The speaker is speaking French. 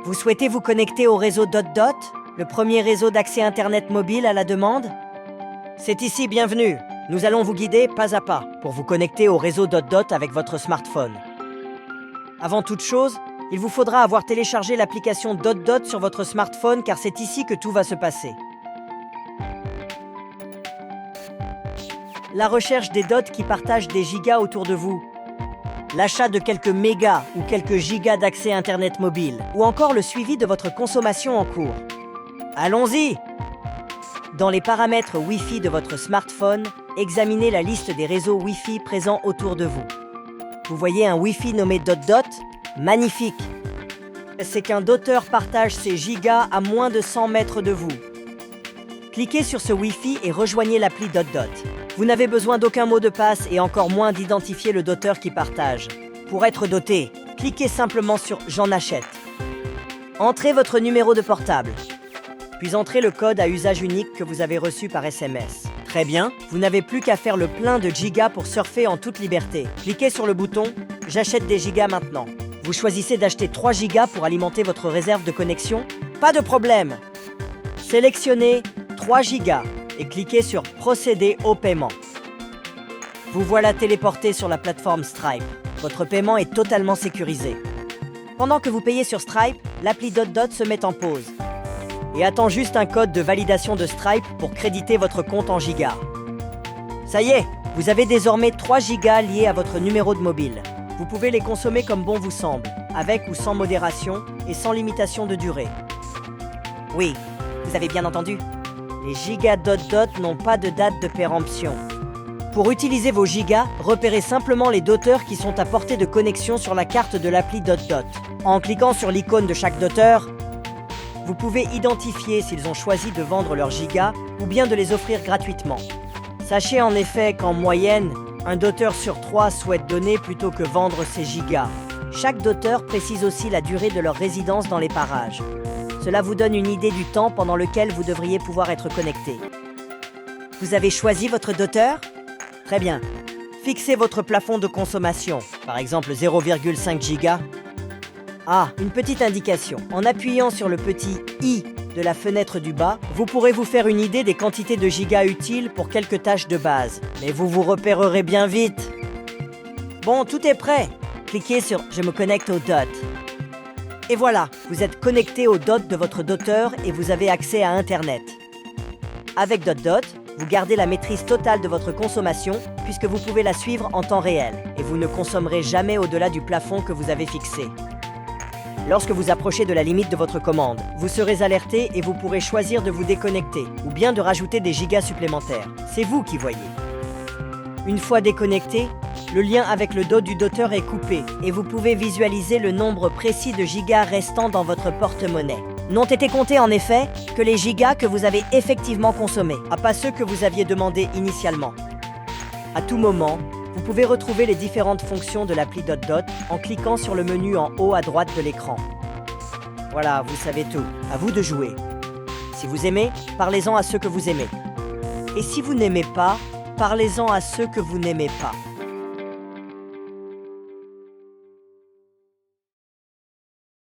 Vous souhaitez vous connecter au réseau DotDot, le premier réseau d'accès Internet mobile à la demande? C'est ici, bienvenue. Nous allons vous guider pas à pas pour vous connecter au réseau DotDot avec votre smartphone. Avant toute chose, il vous faudra avoir téléchargé l'application DotDot sur votre smartphone car c'est ici que tout va se passer. La recherche des dots qui partagent des gigas autour de vous. L'achat de quelques mégas ou quelques gigas d'accès Internet mobile. Ou encore le suivi de votre consommation en cours. Allons-y! Dans les paramètres Wi-Fi de votre smartphone, examinez la liste des réseaux Wi-Fi présents autour de vous. Vous voyez un Wi-Fi nommé DotDot? Magnifique! C'est qu'un doteur partage ses gigas à moins de 100 mètres de vous. Cliquez sur ce Wi-Fi et rejoignez l'appli DotDot. Vous n'avez besoin d'aucun mot de passe et encore moins d'identifier le doteur qui partage. Pour être doté, cliquez simplement sur « J'en achète ». Entrez votre numéro de portable. Puis entrez le code à usage unique que vous avez reçu par SMS. Très bien, vous n'avez plus qu'à faire le plein de gigas pour surfer en toute liberté. Cliquez sur le bouton « J'achète des gigas maintenant ». Vous choisissez d'acheter 3 gigas pour alimenter votre réserve de connexion? Pas de problème! Sélectionnez 3 gigas et cliquez sur « Procéder au paiement ». Vous voilà téléporté sur la plateforme Stripe. Votre paiement est totalement sécurisé. Pendant que vous payez sur Stripe, l'appli DotDot se met en pause et attend juste un code de validation de Stripe pour créditer votre compte en gigas. Ça y est, vous avez désormais 3 gigas liés à votre numéro de mobile. Vous pouvez les consommer comme bon vous semble, avec ou sans modération et sans limitation de durée. Oui, vous avez bien entendu. Les gigas DotDot n'ont pas de date de péremption. Pour utiliser vos gigas, repérez simplement les doteurs qui sont à portée de connexion sur la carte de l'appli DotDot. En cliquant sur l'icône de chaque doteur, vous pouvez identifier s'ils ont choisi de vendre leurs gigas ou bien de les offrir gratuitement. Sachez en effet qu'en moyenne, un doteur sur 3 souhaite donner plutôt que vendre ses gigas. Chaque doteur précise aussi la durée de leur résidence dans les parages. Cela vous donne une idée du temps pendant lequel vous devriez pouvoir être connecté. Vous avez choisi votre doteur? Très bien. Fixez votre plafond de consommation, par exemple 0,5 gigas. Ah, une petite indication. En appuyant sur le petit i de la fenêtre du bas, vous pourrez vous faire une idée des quantités de gigas utiles pour quelques tâches de base. Mais vous vous repérerez bien vite. Bon, tout est prêt. Cliquez sur « Je me connecte au DOT ». Et voilà, vous êtes connecté au DOT de votre doteur et vous avez accès à Internet. Avec DotDot, vous gardez la maîtrise totale de votre consommation puisque vous pouvez la suivre en temps réel et vous ne consommerez jamais au-delà du plafond que vous avez fixé. Lorsque vous approchez de la limite de votre commande, vous serez alerté et vous pourrez choisir de vous déconnecter ou bien de rajouter des gigas supplémentaires. C'est vous qui voyez. Une fois déconnecté, le lien avec le DOT du doteur est coupé et vous pouvez visualiser le nombre précis de gigas restant dans votre porte-monnaie. N'ont été comptés en effet que les gigas que vous avez effectivement consommés, pas ceux que vous aviez demandés initialement. À tout moment, vous pouvez retrouver les différentes fonctions de l'appli DotDot en cliquant sur le menu en haut à droite de l'écran. Voilà, vous savez tout. À vous de jouer. Si vous aimez, parlez-en à ceux que vous aimez. Et si vous n'aimez pas, parlez-en à ceux que vous n'aimez pas.